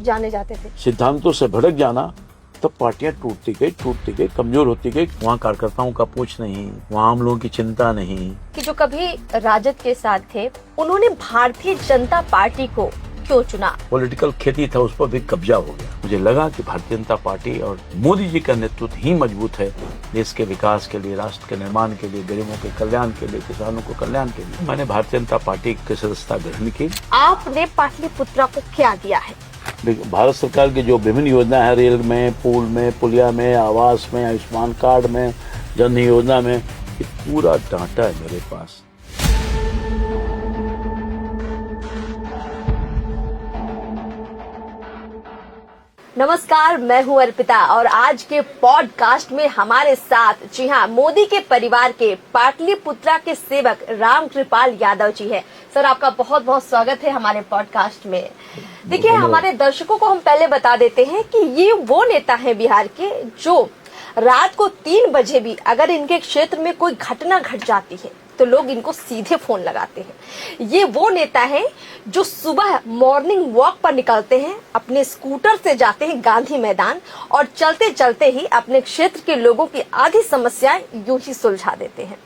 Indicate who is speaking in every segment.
Speaker 1: जाने जाते थे।
Speaker 2: सिद्धांतों से भटक जाना, तब पार्टियां टूटती गई, कमजोर होती गई। वहाँ कार्यकर्ताओं का पूछ नहीं, वहाँ आम लोगों की चिंता नहीं।
Speaker 1: कि जो कभी राजद के साथ थे, उन्होंने भारतीय जनता पार्टी को क्यों चुना?
Speaker 2: पॉलिटिकल खेती था, उस पर भी कब्जा हो गया। मुझे लगा कि भारतीय जनता पार्टी और मोदी जी का नेतृत्व ही मजबूत है देश के विकास के लिए, राष्ट्र के निर्माण के लिए, गरीबों के कल्याण के लिए, किसानों को कल्याण के लिए। मैंने भारतीय जनता पार्टी की सदस्यता ग्रहण की।
Speaker 1: आपने पाटलिपुत्रा को क्या दिया है?
Speaker 2: भारत सरकार की जो विभिन्न योजना है, रेल में, पुल में, पुलिया में, आवास में, आयुष्मान कार्ड में, जन योजना में, ये पूरा डाटा है मेरे पास।
Speaker 1: नमस्कार, मैं हूं अर्पिता और आज के पॉडकास्ट में हमारे साथ, जी हाँ, मोदी के परिवार के पाटलिपुत्रा के सेवक रामकृपाल यादव जी है। सर, आपका बहुत बहुत स्वागत है हमारे पॉडकास्ट में। देखिए, हमारे दर्शकों को हम पहले बता देते हैं कि ये वो नेता हैं बिहार के जो रात को 3 बजे भी अगर इनके क्षेत्र में कोई घटना घट जाती है तो लोग इनको सीधे फोन लगाते हैं। ये वो नेता हैं जो सुबह मॉर्निंग वॉक पर निकलते हैं, अपने स्कूटर से जाते हैं गांधी मैदान और चलते चलते ही अपने क्षेत्र के लोगों की आधी समस्याएं यूं ही सुलझा देते हैं।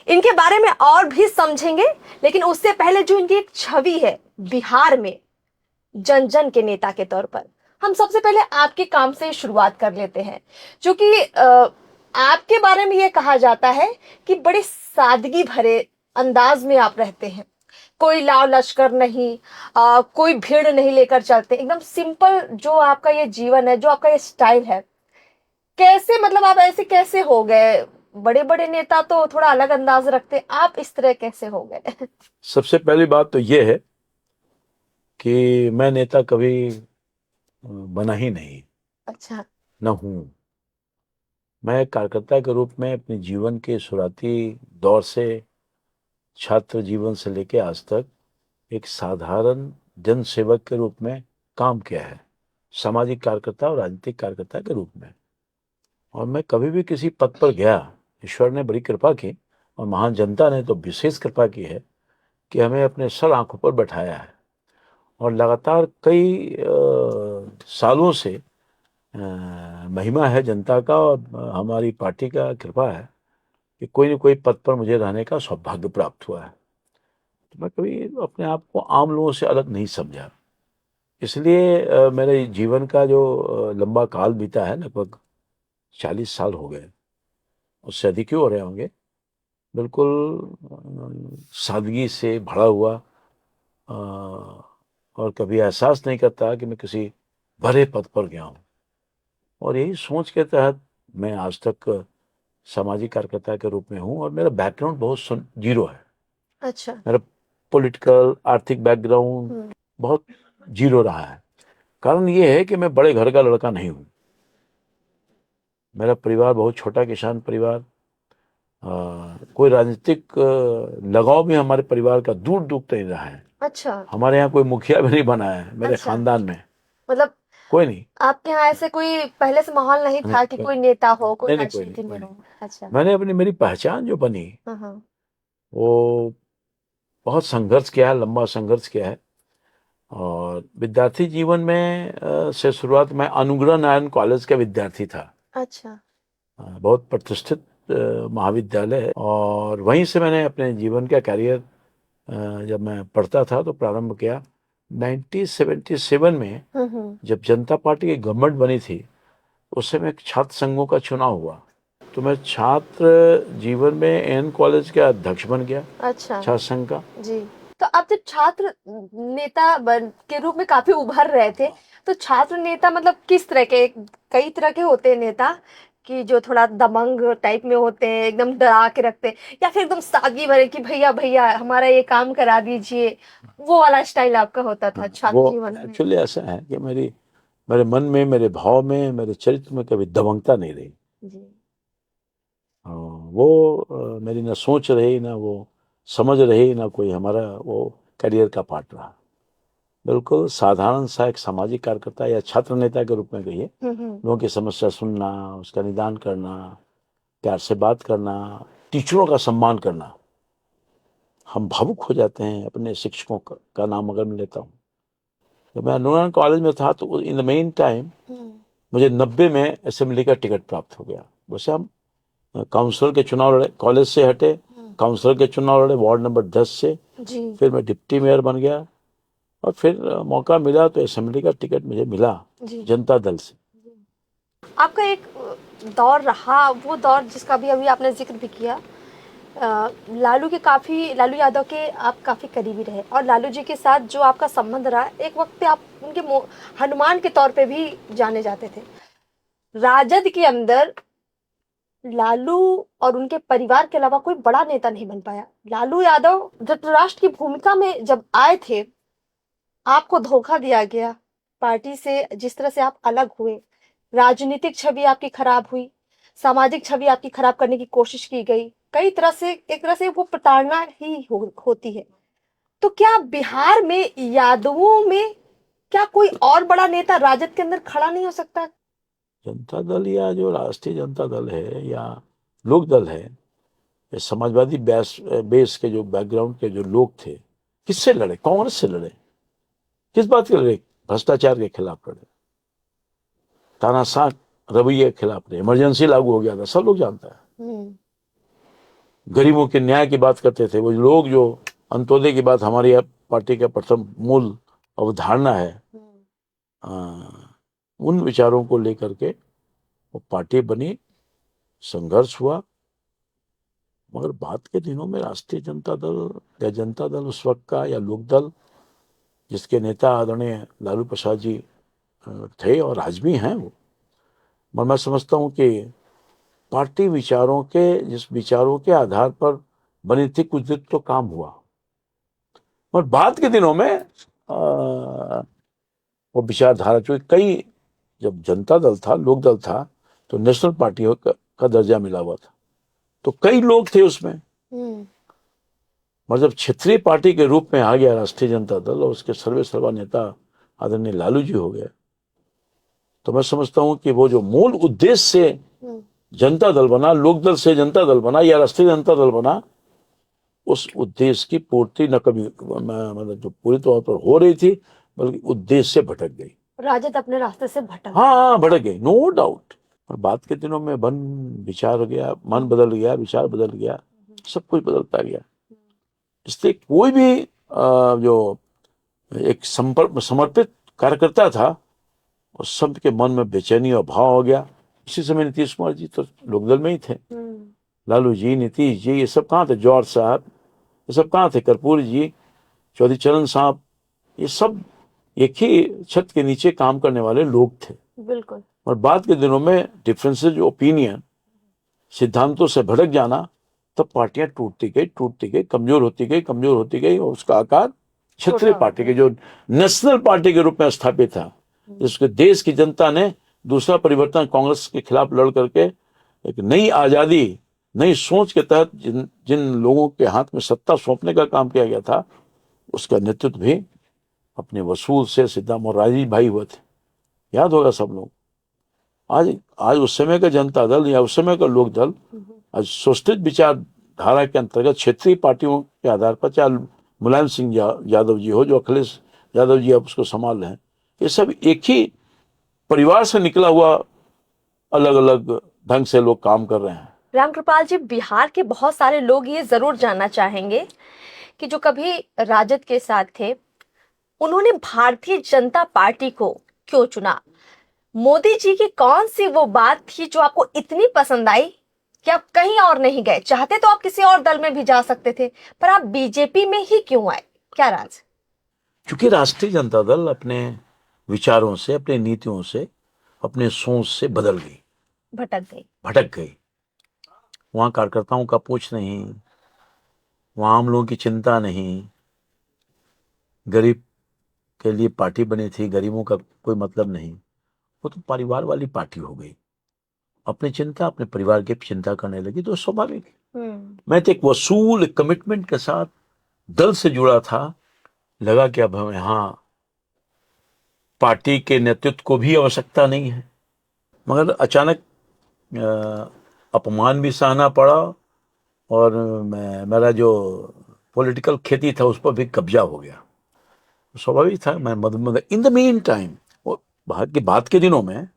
Speaker 1: इनके बारे में और भी समझेंगे, लेकिन उससे पहले जो इनकी एक छवि है बिहार में जन जन के नेता के तौर पर, हम सबसे पहले आपके काम से शुरुआत कर लेते हैं, जो कि आपके बारे में ये कहा जाता है कि बड़े सादगी भरे अंदाज में आप रहते हैं। कोई लाव लश्कर नहीं, कोई भीड़ नहीं लेकर चलते, एकदम सिंपल जो आपका ये जीवन है, जो आपका ये स्टाइल है। कैसे, मतलब आप ऐसे कैसे हो गए? बड़े बड़े नेता तो थोड़ा अलग अंदाज रखते, आप इस तरह कैसे हो गए?
Speaker 2: सबसे पहली बात तो ये है कि मैं नेता कभी बना ही नहीं।
Speaker 1: अच्छा।
Speaker 2: न हूं। मैं कार्यकर्ता के रूप में अपने जीवन के शुरुआती दौर से, छात्र जीवन से लेकर आज तक, एक साधारण जन सेवक के रूप में काम किया है, सामाजिक कार्यकर्ता और राजनीतिक कार्यकर्ता के रूप में। और मैं कभी भी किसी पद पर गया, ईश्वर ने बड़ी कृपा की और महान जनता ने तो विशेष कृपा की है कि हमें अपने सर आंखों पर बैठाया है। और लगातार कई सालों से महिमा है जनता का और हमारी पार्टी का कृपा है कि कोई न कोई पद पर मुझे रहने का सौभाग्य प्राप्त हुआ है। तो मैं कभी अपने आप को आम लोगों से अलग नहीं समझा। इसलिए मेरे जीवन का जो लंबा काल बीता है, लगभग 40 साल हो गए, उससे अधिक ही हो रहे होंगे, बिल्कुल सादगी से भरा हुआ, और कभी एहसास नहीं करता कि मैं किसी बड़े पद पर गया हूँ। और यही सोच के तहत मैं आज तक सामाजिक कार्यकर्ता के रूप में हूँ। और मेरा बैकग्राउंड बहुत जीरो है।
Speaker 1: अच्छा।
Speaker 2: मेरा पॉलिटिकल, आर्थिक बैकग्राउंड बहुत जीरो रहा है। कारण ये है कि मैं बड़े घर का लड़का नहीं हूँ। मेरा परिवार बहुत छोटा किसान परिवार। कोई राजनीतिक लगाव भी हमारे परिवार का दूर दूर नहीं रहा है।
Speaker 1: अच्छा।
Speaker 2: हमारे यहाँ कोई मुखिया भी नहीं बना है मेरे
Speaker 1: अच्छा।
Speaker 2: खानदान में,
Speaker 1: मतलब
Speaker 2: कोई नहीं।
Speaker 1: आपके यहाँ ऐसे कोई पहले से माहौल नहीं था कि कोई नेता हो, कोई
Speaker 2: नहीं, कोई नहीं,
Speaker 1: राजनीति में
Speaker 2: कोई
Speaker 1: हो?
Speaker 2: नहीं।
Speaker 1: अच्छा।
Speaker 2: मैंने मेरी पहचान जो बनी,
Speaker 1: हाँ।
Speaker 2: वो बहुत संघर्ष किया है, लंबा संघर्ष किया है। और विद्यार्थी जीवन में से शुरुआत, मैं अनुग्रह नारायण कॉलेज का विद्यार्थी था।
Speaker 1: अच्छा।
Speaker 2: बहुत प्रतिष्ठित महाविद्यालय है। और वहीं से मैंने अपने जीवन का कैरियर, जब मैं पढ़ता था तो प्रारंभ किया। 1977 में जब जनता पार्टी की गवर्नमेंट बनी थी, उस समय एक छात्र संघों का चुनाव हुआ, तो मैं छात्र जीवन में एन कॉलेज का अध्यक्ष बन गया।
Speaker 1: अच्छा।
Speaker 2: छात्र संघ का।
Speaker 1: जी। तो आप जब छात्र नेता के रूप में काफी उभर रहे थे, तो छात्र नेता मतलब किस तरह के? कई तरह के होते हैं नेता, कि जो थोड़ा दबंग टाइप में होते हैं, एकदम डरा के रखते हैं, या फिर एकदम सादगी भरे कि भैया भैया हमारा ये काम करा दीजिए, वो वाला स्टाइल आपका होता था छात्र
Speaker 2: वो
Speaker 1: जीवन में?
Speaker 2: एक्चुअली ऐसा है कि मेरे मन में, मेरे भाव में, मेरे चरित्र में कभी दबंगता नहीं रही।
Speaker 1: जी।
Speaker 2: वो मेरी ना सोच रही, ना वो समझ रही, ना कोई हमारा वो करियर का पार्ट रहा। बिल्कुल साधारण सा एक सामाजिक कार्यकर्ता या छात्र नेता के रूप में कहिए, लोगों की समस्या सुनना, उसका निदान करना, प्यार से बात करना, टीचरों का सम्मान करना। हम भावुक हो जाते हैं अपने शिक्षकों का नाम अगर मैं लेता हूँ। जब मैं नूरान कॉलेज में था तो इन द मेन टाइम मुझे 90 में असेंबली का टिकट प्राप्त हो गया। वैसे हम काउंसलर के चुनाव लड़े, कॉलेज से हटे, काउंसलर के चुनाव लड़े वार्ड नंबर 10 से,
Speaker 1: जी
Speaker 2: फिर मैं डिप्टी मेयर बन गया और फिर मौका मिला तो असेंबली का टिकट मुझे मिला
Speaker 1: जी।
Speaker 2: जनता दल से।
Speaker 1: आपका एक दौर रहा, वो दौर जिसका भी अभी आपने जिक्र भी किया, लालू यादव के आप काफ़ी करीबी रहे और लालू जी के साथ जो आपका संबंध रहा, एक वक्त पे आप उनके हनुमान के तौर पे भी जाने जाते थे। राजद के अंदर लालू और उनके परिवार के अलावा कोई बड़ा नेता नहीं बन पाया। लालू यादव धृतराष्ट्र की भूमिका में जब आए थे, आपको धोखा दिया गया, पार्टी से जिस तरह से आप अलग हुए, राजनीतिक छवि आपकी खराब हुई, सामाजिक छवि आपकी खराब करने की कोशिश की गई, कई तरह से, एक तरह से वो प्रताड़ना ही होती है। तो क्या बिहार में यादवों में क्या कोई और बड़ा नेता राजद के अंदर खड़ा नहीं हो सकता?
Speaker 2: जनता दल या जो राष्ट्रीय जनता दल है या लोक दल है, ये समाजवादी बेस के जो बैकग्राउंड के जो लोग थे, किससे लड़े? कांग्रेस से लड़े। किस बात के लड़े? भ्रष्टाचार के खिलाफ लड़े, तानाशाह रवैये के खिलाफ लड़े, इमरजेंसी लागू हो गया था, सब लोग जानता है। गरीबों के न्याय की बात करते थे वो लोग, जो अंत्योदय की बात हमारी पार्टी का प्रथम मूल अवधारणा है, उन विचारों को लेकर के वो पार्टी बनी, संघर्ष हुआ। मगर बाद के दिनों में राष्ट्रीय जनता दल या जनता दल उस वक्त का या लोक दल, जिसके नेता आदरणीय लालू प्रसाद जी थे और आज भी हैं वो, मगर मैं समझता हूँ कि पार्टी विचारों के, जिस विचारों के आधार पर बनी थी, कुछ दिन तो काम हुआ। और बाद के दिनों में वो विचारधारा, जो कई, जब जनता दल था, लोक दल था, तो नेशनल पार्टी का दर्जा मिला हुआ था, तो कई लोग थे उसमें। मगर जब क्षेत्रीय पार्टी के रूप में आ गया राष्ट्रीय जनता दल और उसके सर्वे सर्वा नेता आदरणीय लालू जी हो गए, तो मैं समझता हूं कि वो जो मूल उद्देश्य से जनता दल बना, लोक दल से जनता दल बना या राष्ट्रीय जनता दल बना, उस उद्देश्य की पूर्ति न कभी, मतलब जो पूरी तौर पर हो रही थी, बल्कि उद्देश्य से भटक गई।
Speaker 1: राजद अपने रास्ते से
Speaker 2: हाँ, भटक गई, नो डाउट। और बाद के दिनों में विचार हो गया, मन बदल गया, विचार बदल गया, सब कुछ बदलता गया। इसलिए कोई भी जो एक समर्पित कार्यकर्ता था, उस सब के मन में बेचैनी और भाव हो गया। इसी समय नीतीश कुमार जी तो लोकदल में ही थे, लालू जी, नीतीश जी, ये सब कहाँ थे? जॉर्ज साहब, ये सब कहाँ थे? कर्पूरी जी, चौधरी चरण साहब, ये सब एक ही छत के नीचे काम करने वाले लोग थे।
Speaker 1: बिल्कुल।
Speaker 2: और बाद के दिनों में डिफरेंसेज ओपिनियन, सिद्धांतों से भटक जाना, तब पार्टियां टूटती गई, कमजोर होती गई और उसका आकार क्षेत्रीय पार्टी के, जो नेशनल पार्टी के रूप में स्थापित था, जिसके देश की जनता ने दूसरा परिवर्तन कांग्रेस के खिलाफ लड़ करके एक नई आजादी, नई सोच के तहत जिन लोगों के हाथ में सत्ता सौंपने का काम किया गया था, उसका नेतृत्व भी अपने वसूल से सिद्धार्थ मोरारजी भाई हुए थे, याद होगा सब लोग। आज उस समय का जनता दल या उस समय का लोक दल आज सुस्थित विचारधारा के अंतर्गत क्षेत्रीय पार्टियों के आधार पर, चाहे मुलायम सिंह यादव जी हो, जो अखिलेश यादव जी अब उसको संभाल रहे हैं, ये सब एक ही परिवार से निकला हुआ अलग अलग ढंग से लोग काम कर रहे हैं।
Speaker 1: रामकृपाल जी, बिहार के बहुत सारे लोग ये जरूर जानना चाहेंगे कि जो कभी राजद के साथ थे, उन्होंने भारतीय जनता पार्टी को क्यों चुना? मोदी जी की कौन सी वो बात थी जो आपको इतनी पसंद आई कि आप कहीं और नहीं गए? चाहते तो आप किसी और दल में भी जा सकते थे, पर आप बीजेपी में ही क्यों आए? क्या राज?
Speaker 2: क्योंकि राष्ट्रीय जनता दल अपने विचारों से, अपने नीतियों से, अपने सोच से बदल गई, भटक गई। वहां कार्यकर्ताओं का पूछ नहीं, वहां आम लोगों की चिंता नहीं, गरीब के लिए पार्टी बनी थी, गरीबों का कोई मतलब नहीं, वो तो परिवार वाली पार्टी हो गई। अपनी चिंता, अपने परिवार की चिंता करने लगी, तो स्वाभाविक। मैं तो एक वसूल, एक कमिटमेंट के साथ दल से जुड़ा था, लगा कि अब हमें यहाँ पार्टी के नेतृत्व को भी आवश्यकता नहीं है। मगर अचानक अपमान भी सहना पड़ा और मेरा जो पॉलिटिकल खेती था उस पर भी कब्जा हो गया। स्वाभाविक था, मैं मदद इन द मीन टाइम बात के दिनों में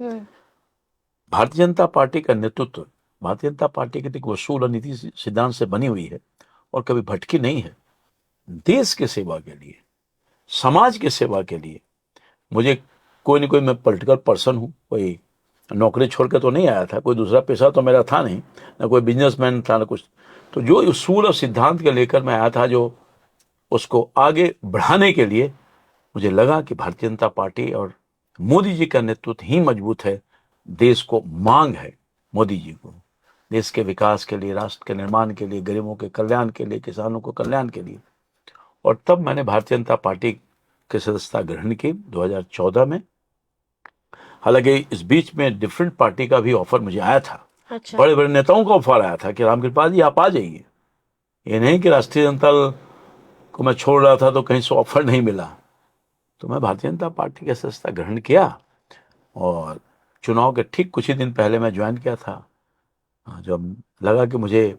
Speaker 2: भारतीय जनता पार्टी का नेतृत्व, भारतीय जनता पार्टी की एक वसूल और नीति सिद्धांत से बनी हुई है और कभी भटकी नहीं है। देश के सेवा के लिए, समाज की सेवा के लिए मुझे कोई न कोई, मैं पॉलिटिकल पर्सन हूँ, कोई नौकरी छोड़ के तो नहीं आया था, कोई दूसरा पेशा तो मेरा था नहीं, ना कोई बिजनेसमैन था ना कुछ। तो जो उसूल और सिद्धांत के लेकर मैं आया था, जो उसको आगे बढ़ाने के लिए मुझे लगा कि भारतीय जनता पार्टी और मोदी जी का नेतृत्व ही मजबूत है। देश को मांग है मोदी जी को, देश के विकास के लिए, राष्ट्र के निर्माण के लिए, गरीबों के कल्याण के लिए, किसानों को कल्याण के लिए। और तब मैंने भारतीय जनता पार्टी की सदस्यता ग्रहण की 2014 में। हालांकि इस बीच में डिफरेंट पार्टी का भी ऑफर मुझे आया था।
Speaker 1: अच्छा।
Speaker 2: बड़े बड़े नेताओं का ऑफर आया था कि रामकृपाल जी आप आ जाइए। ये नहीं कि राष्ट्रीय जनता दल को मैं छोड़ रहा था तो कहीं से ऑफर नहीं मिला। तो मैं भारतीय जनता पार्टी की सदस्यता ग्रहण किया और चुनाव के ठीक कुछ ही दिन पहले मैं ज्वाइन किया था। जब लगा कि मुझे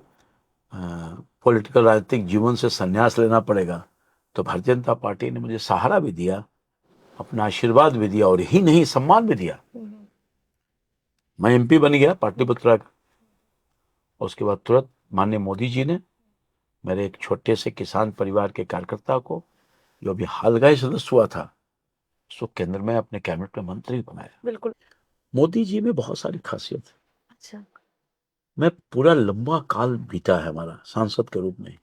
Speaker 2: पॉलिटिकल राजनीतिक जीवन से संन्यास लेना पड़ेगा, तो भारतीय जनता पार्टी ने मुझे सहारा भी दिया, अपना आशीर्वाद भी दिया और ही नहीं सम्मान भी दिया। मैं एमपी बन गया पाटलिपुत्रा का। उसके बाद तुरंत माननीय मोदी जी ने मेरे एक छोटे से किसान परिवार के कार्यकर्ता को, जो अभी हाल का ही सदस्य हुआ था, उसको केंद्र में अपने कैबिनेट में मंत्री बनाया।
Speaker 1: बिल्कुल।
Speaker 2: मोदी जी में बहुत सारी खासियत है।
Speaker 1: अच्छा।
Speaker 2: मैं पूरा लंबा काल बीता है हमारा सांसद के रूप में।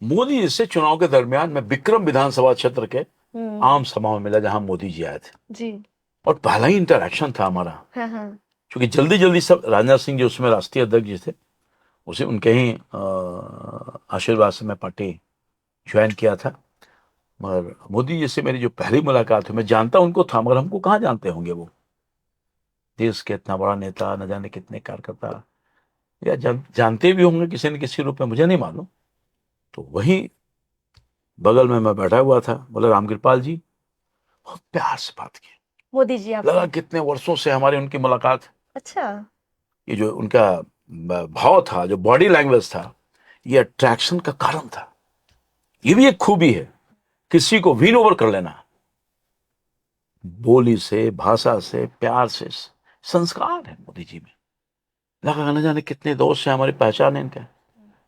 Speaker 2: मोदी जी से चुनाव के दरमियान मैं विक्रम विधानसभा क्षेत्र के आम सभा में मिला जहां मोदी जी आए थे
Speaker 1: जी।
Speaker 2: और पहला ही इंटरेक्शन था हमारा।
Speaker 1: हाँ।
Speaker 2: क्योंकि जल्दी जल्दी सब, राजनाथ सिंह जी उसमें राष्ट्रीय अध्यक्ष जी थे, उसे उनके ही आशीर्वाद से मैं पार्टी ज्वाइन किया था। मगर मोदी जी से मेरी जो पहली मुलाकात हुई, मैं जानता उनको था मगर हमको कहाँ जानते होंगे वो, देश के इतना बड़ा नेता, न जाने कितने कार्यकर्ता, या जानते भी होंगे किसी न किसी रूप में, मुझे नहीं मालूम। तो वहीं बगल में मैं बैठा हुआ था, बोले रामकृपाल जी, बहुत प्यार से बात की।
Speaker 1: मोदी जी आप
Speaker 2: लगा कितने वर्षों से हमारी उनकी मुलाकात।
Speaker 1: अच्छा।
Speaker 2: ये जो उनका भाव था, जो बॉडी लैंग्वेज था, ये अट्रैक्शन का कारण था। ये भी एक खूबी है, किसी को विन ओवर कर लेना, बोली से, भाषा से, प्यार से। संस्कार है मोदी जी में। लगा न जाने कितने दोस्त से हमारी पहचान है इनका।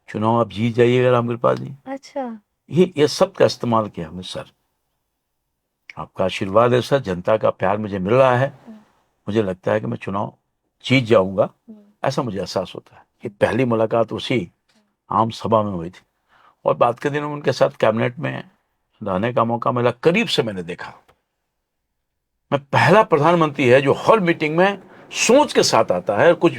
Speaker 2: चुनाव आप जीत जाइएगा रामकृपाल जी।
Speaker 1: अच्छा।
Speaker 2: ये सब का इस्तेमाल किया हमने। सर आपका आशीर्वाद है सर, जनता का प्यार मुझे मिल रहा है, मुझे लगता है कि मैं चुनाव जीत जाऊंगा, ऐसा मुझे एहसास होता है। ये पहली मुलाकात उसी आम सभा में हुई थी और बात के दिनों में उनके साथ कैबिनेट में रहने का मौका मिला। करीब से मैंने देखा, मैं पहला प्रधानमंत्री है जो हर मीटिंग में सोच के साथ आता है और कुछ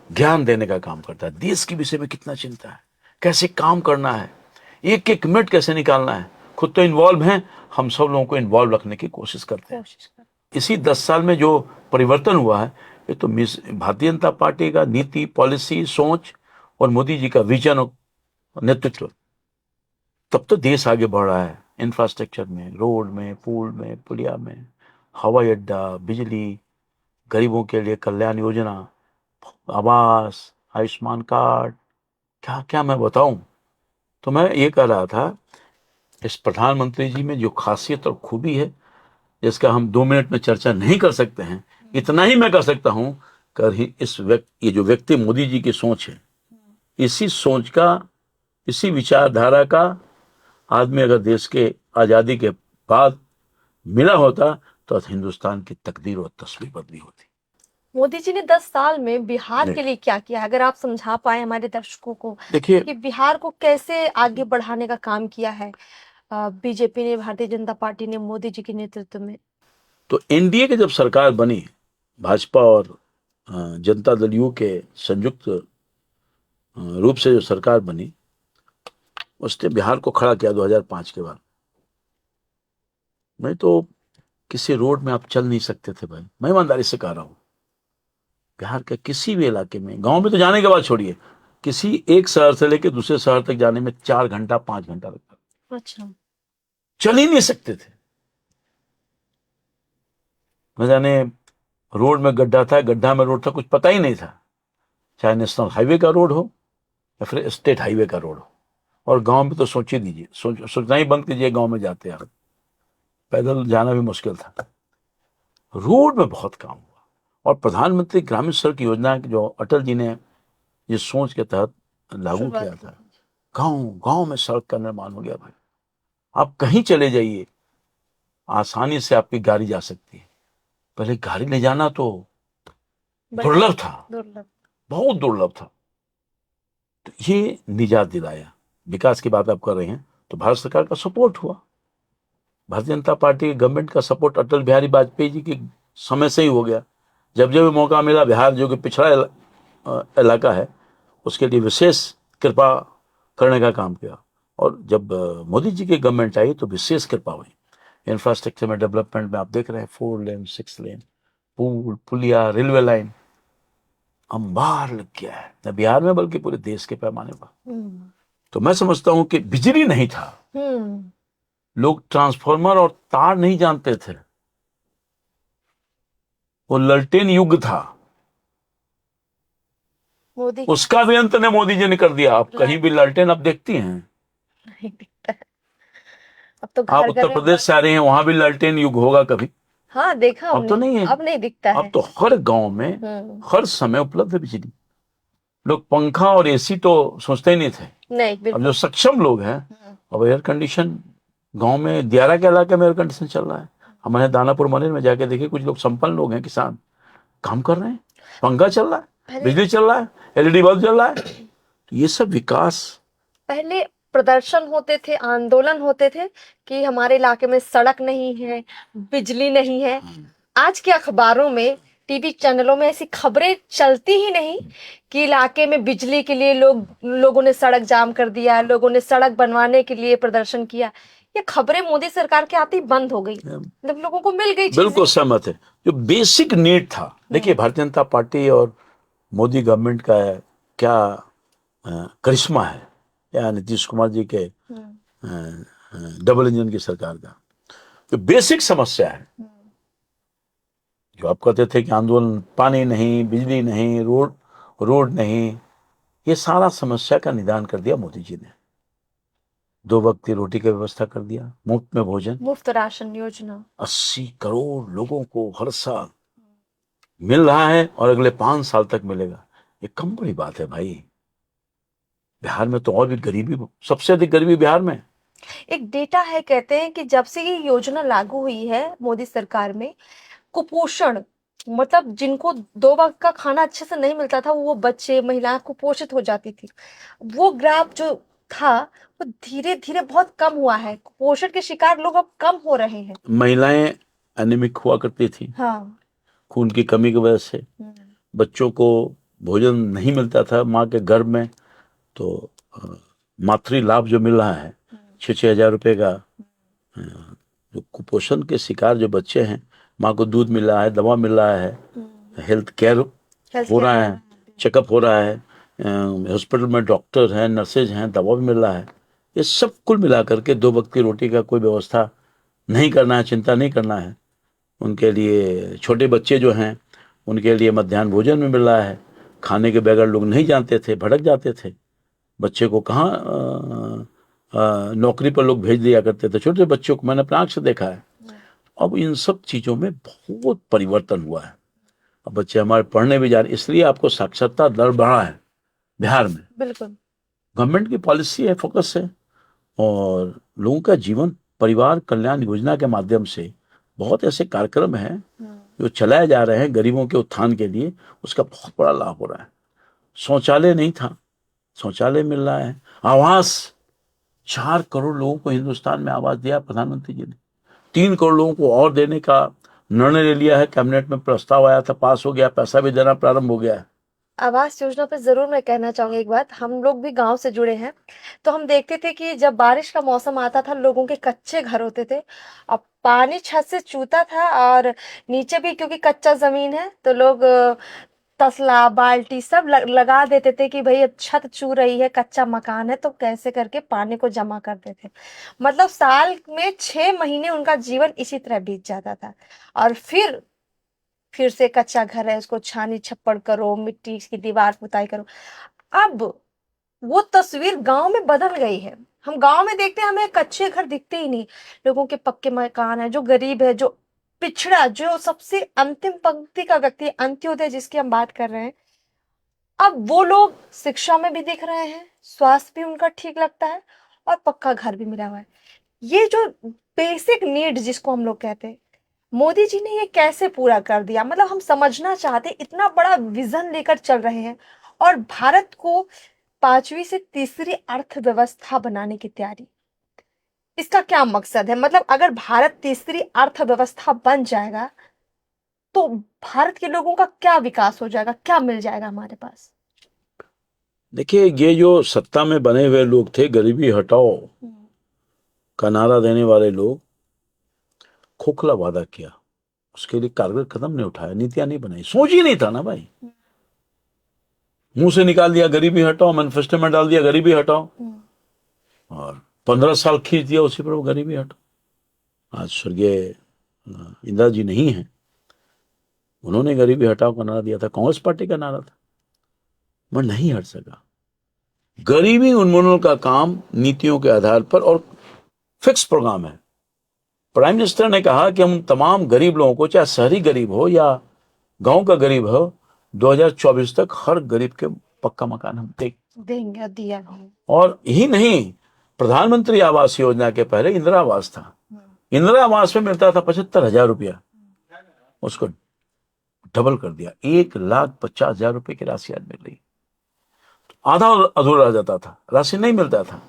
Speaker 2: ज्ञान देने का काम करता है। देश के विषय में कितना चिंता है, कैसे काम करना है, एक एक मिनट कैसे निकालना है। खुद तो इन्वॉल्व हैं, हम सब लोगों को इन्वॉल्व रखने की कोशिश करते हैं। इसी 10 साल में जो परिवर्तन हुआ है, ये तो भारतीय जनता पार्टी का नीति, पॉलिसी, सोच और मोदी जी का विजन और नेतृत्व, तब तो देश आगे बढ़ रहा है। इंफ्रास्ट्रक्चर में, रोड में, पुल में, पुलिया में, हवाई अड्डा, बिजली, गरीबों के लिए कल्याण योजना, आवास, आयुष्मान कार्ड, क्या क्या मैं बताऊं। तो मैं ये कह रहा था, इस प्रधानमंत्री जी में जो खासियत और खूबी है, जिसका हम 2 मिनट में चर्चा नहीं कर सकते हैं, इतना ही मैं कर सकता हूं कि ये जो व्यक्ति मोदी जी की सोच है, इसी सोच का, इसी विचारधारा का आदमी अगर देश के आजादी के बाद मिला होता तो हिंदुस्तान की तकदीर और तस्वीर बदली होती।
Speaker 1: मोदी जी ने 10 साल में बिहार के लिए क्या किया, अगर आप समझा पाए हमारे दर्शकों को
Speaker 2: देखिए,
Speaker 1: कि बिहार को कैसे आगे बढ़ाने का काम किया है बीजेपी ने, भारतीय जनता पार्टी ने, मोदी जी के नेतृत्व में।
Speaker 2: तो एनडीए की जब सरकार बनी, भाजपा और जनता दल यू के संयुक्त रूप से जो सरकार बनी, उसने बिहार को खड़ा किया 2005 के बाद। नहीं तो किसी रोड में आप चल नहीं सकते थे भाई, मैं ईमानदारी से कह रहा हूं। बिहार के किसी भी इलाके में, गांव में तो जाने के बाद छोड़िए, किसी एक शहर से लेकर दूसरे शहर तक जाने में 4 घंटा 5 घंटा लगता।
Speaker 1: अच्छा।
Speaker 2: चल ही नहीं सकते थे। न जाने रोड में गड्ढा था, गड्ढा में रोड था, कुछ पता ही नहीं था। चाहे नेशनल हाईवे का रोड हो या फिर स्टेट हाईवे का रोड हो। और गांव में तो सोच ही दीजिए, सोचना ही बंद कीजिए, गांव में जाते हैं। पैदल जाना भी मुश्किल था। रोड में बहुत काम हुआ और प्रधानमंत्री ग्रामीण सड़क योजना जो अटल जी ने जिस सोच के तहत लागू किया था, गांव गांव में सड़क का निर्माण हो गया भाई। आप कहीं चले जाइए, आसानी से आपकी गाड़ी जा सकती है। पहले गाड़ी ले जाना तो दुर्लभ था, बहुत दुर्लभ था। तो ये निजात दिलाया। विकास की बात आप कर रहे हैं तो भारत सरकार का सपोर्ट हुआ। भारतीय जनता पार्टी गवर्नमेंट का सपोर्ट अटल बिहारी वाजपेयी जी के समय से ही हो गया। जब जब मौका मिला, बिहार जो कि पिछड़ा इलाका है, उसके लिए विशेष कृपा करने का काम किया। और जब मोदी जी की गवर्नमेंट आई तो विशेष कृपा हुई। इंफ्रास्ट्रक्चर में, डेवलपमेंट में आप देख रहे हैं 4 लेन 6 लेन, पुल, पुलिया, रेलवे लाइन अंबार लग गया है, न बिहार में बल्कि पूरे देश के पैमाने पर। तो मैं समझता हूं कि बिजली नहीं था, लोग ट्रांसफार्मर और तार नहीं जानते थे, वो ललटेन युग था। उसका भी अंत ने मोदी जी ने कर दिया। आप कहीं भी ललटेन आप देखती हैं? नहीं दिखता है। अब तो आप उत्तर प्रदेश से आ रहे हैं, वहां भी ललटेन युग होगा कभी? हाँ, देखा अब तो नहीं है, अब नहीं दिखता है। अब तो हर गांव में हर समय उपलब्ध है बिजली। लोग पंखा और एसी तो सोचते ही नहीं थे। नहीं, अब जो सक्षम लोग हैं, अब एयर कंडीशन गांव में, दियारा के इलाके में एयर कंडीशन चल रहा है। हमारे दानापुर मंदिर में जाके देखिए, कुछ लोग संपन्न लोग हैं, किसान काम कर रहे हैं, पंखा चल रहा है, बिजली चल रहा है, एलईडी बल्ब चल रहा है। तो ये सब विकास। पहले प्रदर्शन होते थे, आंदोलन होते थे कि हमारे इलाके में सड़क नहीं है, बिजली नहीं है। आज के अखबारों में, टीवी चैनलों में ऐसी खबरें चलती ही नहीं कि इलाके में बिजली के लिए लोगों ने सड़क जाम कर दिया, लोगों ने सड़क बनवाने के लिए प्रदर्शन किया। ये खबरें मोदी सरकार के आते ही बंद हो गई, मतलब लोगों को मिल गई। बिल्कुल सहमत है। जो बेसिक नीड था, देखिए भारतीय जनता पार्टी और मोदी गवर्नमेंट का क्या करिश्मा है, या नीतीश कुमार जी के डबल इंजन की सरकार का। जो बेसिक समस्या है, जो आप कहते थे कि आंदोलन, पानी नहीं, बिजली नहीं, रोड नहीं, ये सारा समस्या का निदान कर दिया मोदी जी ने। 2 वक्त की रोटी की व्यवस्था कर दिया, मुफ्त में भोजन, मुफ्त राशन योजना 80 करोड़ लोगों को हर साल मिल रहा है और अगले 5 साल तक मिलेगा। ये कम बड़ी बात है भाई। बिहार में तो और भी गरीबी, सबसे अधिक गरीबी बिहार में। एक डेटा है, कहते हैं कि जब से ये योजना लागू हुई है मोदी सरकार में, कुपोषण, मतलब जिनको 2 वक्त का खाना अच्छे से नहीं मिलता था, वो बच्चे, महिलाएं कुपोषित हो जाती थी। वो ग्राफ जो था वो धीरे धीरे बहुत कम हुआ है। कुपोषण के शिकार लोग अब कम हो रहे हैं। महिलाएं एनीमिक हुआ करती थी, हाँ, खून की कमी की वजह से। बच्चों को भोजन नहीं मिलता था माँ के गर्भ में, तो मातृ लाभ जो मिल रहा है 6-6 हजार रुपए का, जो कुपोषण के शिकार जो बच्चे हैं, माँ को दूध मिल रहा है, दवा मिल रहा है, हेल्थ केयर हो रहा है, चेकअप हो रहा है, हॉस्पिटल में डॉक्टर हैं, नर्सेज हैं, दवा भी मिल रहा है। ये सब कुल मिला करके 2 वक्त की रोटी का कोई व्यवस्था नहीं करना है, चिंता नहीं करना है। उनके लिए, छोटे बच्चे जो हैं उनके लिए मध्याह्न भोजन में मिल रहा है। खाने के बगैर लोग नहीं जानते थे, भटक जाते थे। बच्चे को कहाँ नौकरी पर लोग भेज दिया करते थे, छोटे बच्चों को मैंने अपनी आंख से देखा है। अब इन सब चीजों में बहुत परिवर्तन हुआ है। अब बच्चे हमारे पढ़ने भी जा रहे, इसलिए आपको साक्षरता दर बढ़ा है बिहार में। बिल्कुल, गवर्नमेंट की पॉलिसी है, फोकस है, और लोगों का जीवन परिवार कल्याण योजना के माध्यम से बहुत ऐसे कार्यक्रम हैं जो चलाए जा रहे हैं गरीबों के उत्थान के लिए। उसका बहुत बड़ा लाभ हो रहा है। शौचालय नहीं था, शौचालय मिल रहा है। आवास, 4 करोड़ लोगों को हिंदुस्तान में आवास दिया प्रधानमंत्री जी ने। 3 करोड़ लोगों को और देने का निर्णय ले लिया है, कैबिनेट में प्रस्ताव आया था, पास हो गया, पैसा भी देना प्रारंभ हो गया है। आवास योजना पे जरूर मैं कहना चाहूंगी एक बात। हम लोग भी गांव से जुड़े हैं, तो हम देखते थे कि जब बारिश का मौसम आता था, लोगों के कच्चे घर होते थे, अब पानी छत से चूता था, और नीचे भी क्योंकि कच्चा जमीन है तो लोग तसला, बाल्टी सब लगा देते थे कि भाई छत चू रही है, कच्चा मकान है, तो कैसे करके पानी को जमा करते थे। मतलब साल में 6 महीने उनका जीवन इसी तरह बीत जाता था। और फिर से कच्चा घर है, उसको छानी छप्पड़ करो, मिट्टी की दीवार पुताई करो। अब वो तस्वीर गांव में बदल गई है।
Speaker 1: हम गांव में देखते हैं, हमें कच्चे घर दिखते ही नहीं, लोगों के पक्के मकान है, जो गरीब है, जो पिछड़ा, जो सबसे अंतिम पंक्ति का व्यक्ति है, अंत्योदय जिसकी हम बात कर रहे हैं, अब वो लोग शिक्षा में भी दिख रहे हैं, स्वास्थ्य भी उनका ठीक लगता है, और पक्का घर भी मिला हुआ है। ये जो बेसिक नीड जिसको हम लोग कहते हैं, मोदी जी ने ये कैसे पूरा कर दिया? मतलब हम समझना चाहते हैं, इतना बड़ा विजन लेकर चल रहे हैं, और भारत को 5वीं से तीसरी अर्थव्यवस्था बनाने की तैयारी, इसका क्या मकसद है? मतलब अगर भारत तीसरी अर्थव्यवस्था बन जाएगा तो भारत के लोगों का क्या विकास हो जाएगा, क्या मिल जाएगा हमारे पास?
Speaker 2: देखिए, ये जो सत्ता में बने हुए लोग थे, गरीबी हटाओ का नारा देने वाले लोग, खोखला वादा किया, उसके लिए कारगर कदम नहीं उठाया, नीतियां नहीं बनाई, सोच ही नहीं था ना भाई। मुंह से निकाल दिया गरीबी हटाओ, मैनिफेस्टो में डाल दिया गरीबी हटाओ, और 15 साल खींच दिया उसी पर वो गरीबी हटाओ। आज स्वर्गीय इंदिरा जी नहीं है, उन्होंने गरीबी हटाओ का नारा दिया था, कांग्रेस पार्टी का नारा था, मैं नहीं हट सका। गरीबी उन्मूलन का काम नीतियों के आधार पर, और फिक्स प्रोग्राम है। प्राइम मिनिस्टर ने कहा कि हम तमाम गरीब लोगों को, चाहे शहरी गरीब हो या गांव का गरीब हो, 2024 तक हर गरीब के पक्का मकान हम
Speaker 1: देंगे, दिया भी।
Speaker 2: और यही नहीं, प्रधानमंत्री आवास योजना के पहले इंदिरा आवास था, इंदिरा आवास में मिलता था 75,000 रुपया, उसको डबल कर दिया, 1,50,000 रुपए की राशि आज मिल रही। आधा अधूरा रह जाता था, राशि नहीं मिलता था।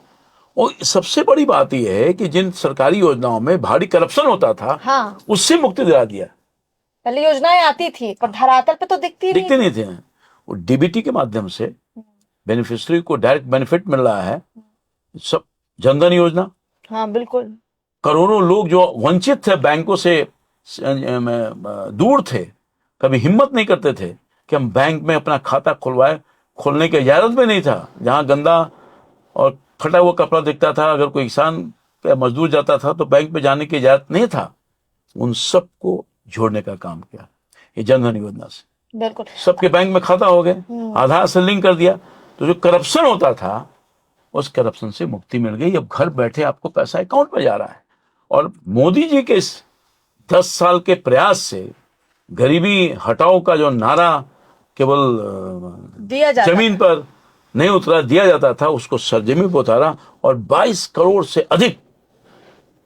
Speaker 2: और सबसे बड़ी बात यह है कि जिन सरकारी योजनाओं में भारी करप्शन होता था,
Speaker 1: हाँ,
Speaker 2: उससे मुक्ति दिला दिया।
Speaker 1: पहले योजनाएं आती थी पर धरातल पे तो दिखती
Speaker 2: नहीं थे। वो डीबीटी के माध्यम से बेनिफिशियरी को डायरेक्ट बेनिफिट मिल रहा है, सब जनधन योजना।
Speaker 1: हाँ बिल्कुल।
Speaker 2: करोड़ों लोग जो वंचित थे, बैंकों से दूर थे, कभी हिम्मत नहीं करते थे कि हम बैंक में अपना खाता खुलवाए, खोलने की इजाजत भी नहीं था। जहां गंदा और फटा हुआ कपड़ा दिखता था, अगर कोई किसान या मजदूर जाता था तो बैंक में जाने की इजाजत नहीं था, उन सबको जोड़ने का काम किया ये जनधन योजना से।
Speaker 1: बिल्कुल,
Speaker 2: सबके बैंक में खाता हो गए, आधार से लिंक कर दिया, तो जो करप्शन होता था उस करप्शन से मुक्ति मिल गई। अब घर बैठे आपको पैसा अकाउंट में जा रहा है। और मोदी जी के इस 10 साल के प्रयास से गरीबी हटाओ का जो नारा केवल
Speaker 1: दिया जाता
Speaker 2: जमीन पर नहीं उतरा, दिया जाता था, उसको सरजमी पर उतारा, और 22 करोड़ से अधिक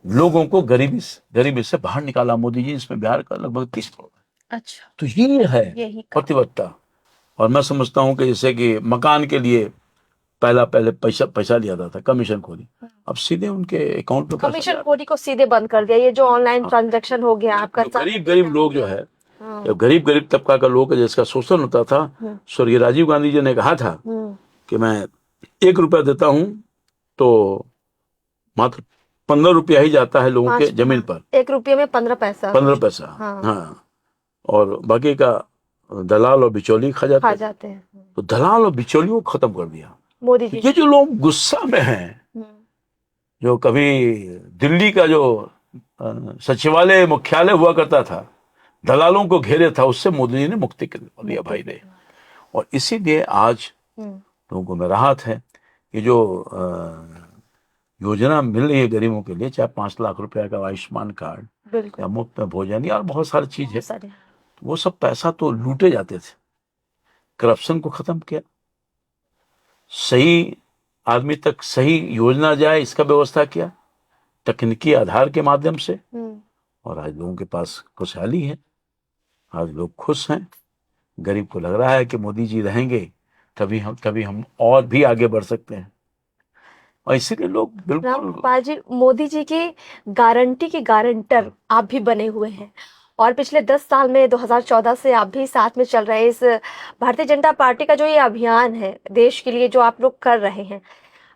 Speaker 2: लोगों को गरीबी से बाहर निकाला मोदी जी। इसमें बिहार का लगभग 30 करोड़ है।
Speaker 1: अच्छा,
Speaker 2: तो ये है प्रतिबद्धता। और मैं समझता हूं कि जैसे कि मकान के लिए पहले पैसा लिया जाता था, कमीशन खोरी, अब सीधे उनके अकाउंट में
Speaker 1: कमीशन खोरी को सीधे बंद कर दिया। ये जो ऑनलाइन ट्रांजैक्शन हो गया आपका,
Speaker 2: गरीब लोग जो है, गरीब तबका का लोग जिसका शोषण होता था, स्वर्गीय राजीव गांधी जी ने कहा था कि मैं 1 रुपया देता हूं तो मात्र 15 रुपया ही जाता है लोगों के जमीन पर।
Speaker 1: 1 रुपये में 15 पैसा।
Speaker 2: 15 पैसा, हाँ। और बाकी का दलाल और बिचौली खा जाते हैं। तो दलाल और बिचौलियों को खत्म कर दिया
Speaker 1: मोदी जी।
Speaker 2: ये जो लोग गुस्सा में हैं, जो कभी दिल्ली का जो सचिवालय मुख्यालय हुआ करता था, दलालों को घेरे था, उससे मोदी जी ने मुक्ति कर दिया भाई ने। और इसीलिए आज लोगों को में राहत है। ये जो योजना मिल रही है गरीबों के लिए, चाहे 5 लाख रुपया का आयुष्मान कार्ड या मुफ्त में भोजन या बहुत सारी चीज है, वो सब पैसा तो लूटे जाते थे। करप्शन को खत्म किया, सही आदमी तक सही योजना जाए इसका व्यवस्था किया तकनीकी आधार के माध्यम से। और आज लोगों के पास खुशहाली है, आज लोग खुश हैं। गरीब को लग रहा है कि मोदी जी रहेंगे तभी हम और भी आगे बढ़ सकते हैं। और इसीलिए लोग बिल्कुल
Speaker 1: रामपाल जी, मोदी जी की गारंटी के गारंटर आप भी बने हुए हैं, और पिछले 10 साल में 2014 से आप भी साथ में चल रहे हैं। इस भारतीय जनता पार्टी का जो ये अभियान है देश के लिए जो आप लोग कर रहे हैं,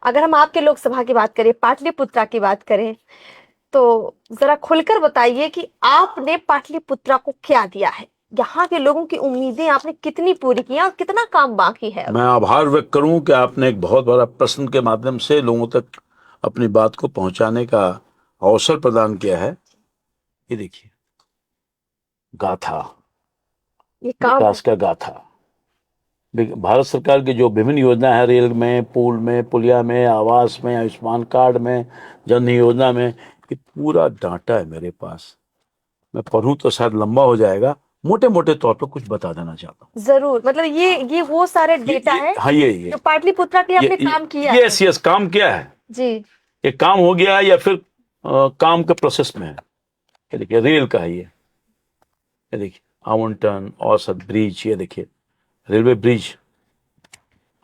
Speaker 1: अगर हम आपके लोकसभा की बात करें, पाटलिपुत्रा की बात करें, तो जरा खुलकर बताइए कि आपने पाटलिपुत्रा को क्या दिया है, यहाँ के लोगों की उम्मीदें आपने कितनी पूरी की और कितना काम बाकी है?
Speaker 2: मैं आभार व्यक्त करूं कि आपने एक बहुत बड़ा प्रश्न के माध्यम से लोगों तक अपनी बात को पहुंचाने का अवसर प्रदान किया है। ये देखिए गाथा,
Speaker 1: ये काम
Speaker 2: विकास का गाथा, भारत सरकार की जो विभिन्न योजना है, रेल में, पुल में, पुलिया में, आवास में, आयुष्मान कार्ड में, जन धन योजना में, ये पूरा डाटा है मेरे पास। मैं पढ़ूं तो शायद लंबा हो जाएगा, मोटे मोटे तौर पर कुछ बता देना चाहता हूँ।
Speaker 1: जरूर, मतलब ये वो सारे डेटा है
Speaker 2: हाँ, ये
Speaker 1: जो पाटलिपुत्रा के लिए आपने काम किया है।
Speaker 2: यस, काम किया है
Speaker 1: जी।
Speaker 2: ये काम हो गया है या फिर काम के प्रोसेस में है। ये देखिए रेल का है, ये देखिए आवंटन, औसत ब्रिज, ये देखिए रेलवे ब्रिज,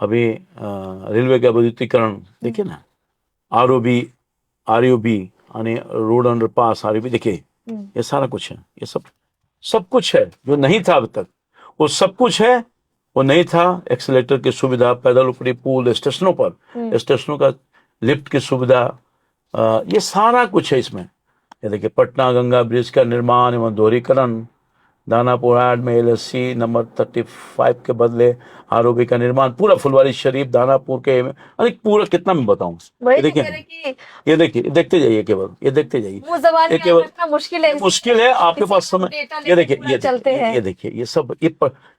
Speaker 2: अभी रेलवे का विद्युतीकरण देखिए ना, आरओबी, आरयूबी यानी रोड अंडरपास, आरयूबी, देखिए ये सारा कुछ है। ये सब कुछ है जो नहीं था अब तक, वो सब कुछ है। वो नहीं था, एक्सीलेटर की सुविधा, पैदल ऊपरी पुल, स्टेशनों पर स्टेशनों का लिफ्ट की सुविधा, ये सारा कुछ है इसमें। ये देखिए पटना गंगा ब्रिज का निर्माण एवं दोहरीकरण, दानापुर हाट में एलएससी नंबर 35 के बदले आरओबी का निर्माण, पूरा फुलवारी शरीफ, दानापुर के, अरे पूरा कितना मैं बताऊं। ये देखिए, ये देखिए, देखते जाइए, केवल ये देखते जाइए, ये केवल मुश्किल है आपके पास समय। ये देखिए, ये देखिए, ये सब ये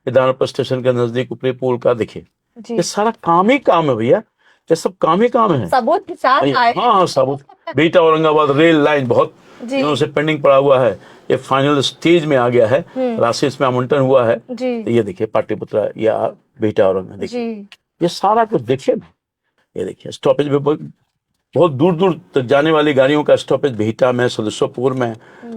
Speaker 2: दानापुर स्टेशन के नजदीक ऊपरी पुल का देखिए, ये सारा काम ही काम है भैया, ये सब काम ही काम है।
Speaker 1: सबूत के साथ आए।
Speaker 2: हाँ, सबूत। बिहटा औरंगाबाद रेल लाइन बहुत दिनों से पेंडिंग पड़ा हुआ है, ये फाइनल स्टेज में आ गया है, राशि इसमें आवंटन हुआ है। ये देखिए पाटलिपुत्रा या बिहटा औरंगाबाद, देखिए ये सारा कुछ देखिए ना। ये देखिए स्टॉपेज में बहुत दूर दूर तक जाने वाली गाड़ियों का स्टॉपेज बिहटा में, सदस्यपुर में।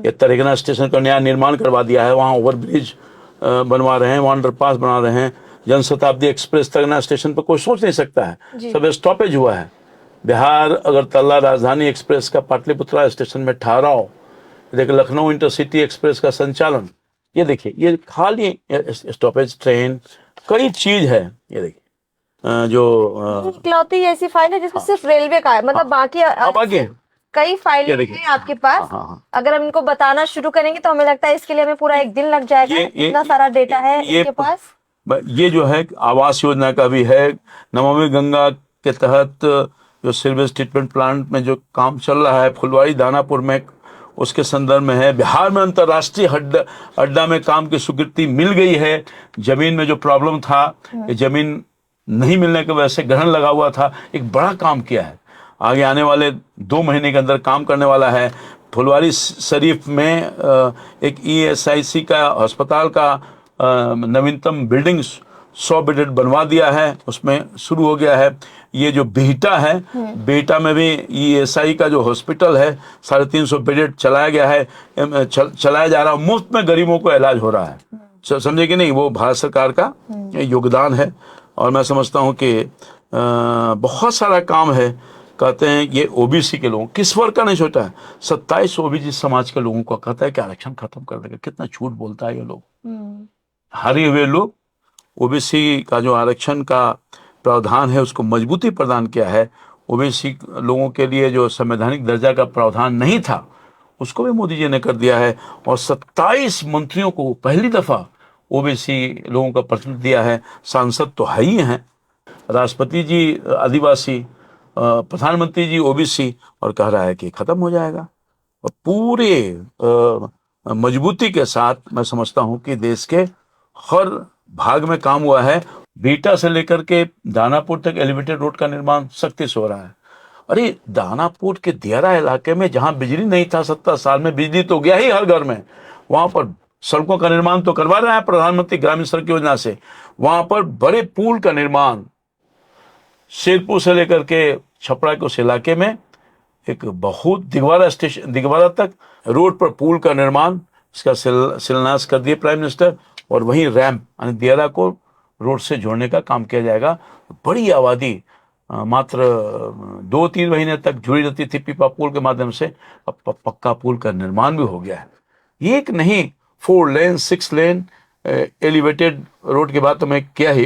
Speaker 2: ये तरेगना स्टेशन का नया निर्माण करवा दिया है, वहाँ ओवरब्रिज बनवा रहे हैं, वहाँ अंडरपास बना रहे हैं। जनशताब्दी एक्सप्रेस तरेगना स्टेशन पर कोई सोच नहीं सकता है, सब स्टॉपेज हुआ है। बिहार अगरतला राजधानी एक्सप्रेस का पाटलिपुत्रा स्टेशन में ठहराव। देखिए लखनऊ इंटरसिटी एक्सप्रेस का संचालन, ये देखिए, ये खाली स्टॉपेज ट्रेन, कई चीज है। ये देखिए जो
Speaker 1: इकलौती ऐसी फाइल है जिसमें सिर्फ रेलवे का है, मतलब बाकी कई फाइलें हैं आपके पास। अगर हम इनको बताना शुरू करेंगे तो हमें लगता है इसके लिए हमें पूरा एक दिन लग जाएगा, इतना सारा डेटा है इनके पास।
Speaker 2: ये जो है आवास योजना का भी है, नमामि गंगा के तहत जो सीवेज ट्रीटमेंट प्लांट में जो काम चल रहा है फुलवारी दानापुर में, उसके संदर्भ में है। बिहार में अंतर्राष्ट्रीय अड्डा में काम की स्वीकृति मिल गई है। जमीन में जो प्रॉब्लम था, ये जमीन नहीं मिलने की वजह से ग्रहण लगा हुआ था, एक बड़ा काम किया है। आगे आने वाले 2 महीने के अंदर काम करने वाला है। फुलवारी शरीफ में एक ईएसआईसी का अस्पताल का नवीनतम बिल्डिंग 100 बेडेड बनवा दिया है, उसमें शुरू हो गया है। ये जो बिहटा है, बिहटा में भी ईएसआई का जो हॉस्पिटल है 350 बेडेड चलाया गया है, चलाया जा रहा है, मुफ्त में गरीबों को इलाज हो रहा है। समझे कि नहीं, वो भारत सरकार का योगदान है। और मैं समझता हूँ कि बहुत सारा काम है। कहते हैं ये ओबीसी के लोगों, किस वर्ग का नहीं छोटा है, 27 ओबीसी समाज के लोगों को कहता है कि आरक्षण खत्म कर देगा। कितना झूठ बोलता है ये लोग। हारे हुए लोग ओबीसी का जो आरक्षण का प्रावधान है उसको मजबूती प्रदान किया है। ओबीसी लोगों के लिए जो संवैधानिक दर्जा का प्रावधान नहीं था उसको भी मोदी जी ने कर दिया है। और 27 मंत्रियों को पहली दफा ओबीसी लोगों का प्रतिनिधित्व दिया है। सांसद तो है ही हैं, राष्ट्रपति जी आदिवासी, प्रधानमंत्री जी ओबीसी, और कह रहा है कि खत्म हो जाएगा। और पूरे मजबूती के साथ मैं समझता हूं कि देश के हर भाग में काम हुआ है। बिहटा से लेकर के दानापुर तक एलिवेटेड रोड का निर्माण सख्ती से हो रहा है। अरे दानापुर के दियारा इलाके में जहां बिजली नहीं था 70 साल में, बिजली तो गया ही हर घर में, वहां पर सड़कों का निर्माण तो करवा रहे हैं प्रधानमंत्री ग्रामीण सड़क योजना से। वहां पर बड़े पुल का निर्माण, शेरपुर से लेकर के छपरा के उस इलाके में एक बहुत दिगवारा तक रोड पर पुल का निर्माण, इसका शिलान्यास कर दिए प्राइम मिनिस्टर। और वहीं रैंप यानी दियारा को रोड से जोड़ने का काम किया जाएगा। बड़ी आबादी मात्र 2-3 महीने तक जुड़ी रहती थी पीपा पुल के माध्यम से, अब पक्का पुल का निर्माण भी हो गया है। एक नहीं, 4 लेन 6 लेन एलिवेटेड रोड की बात तो मैं किया ही।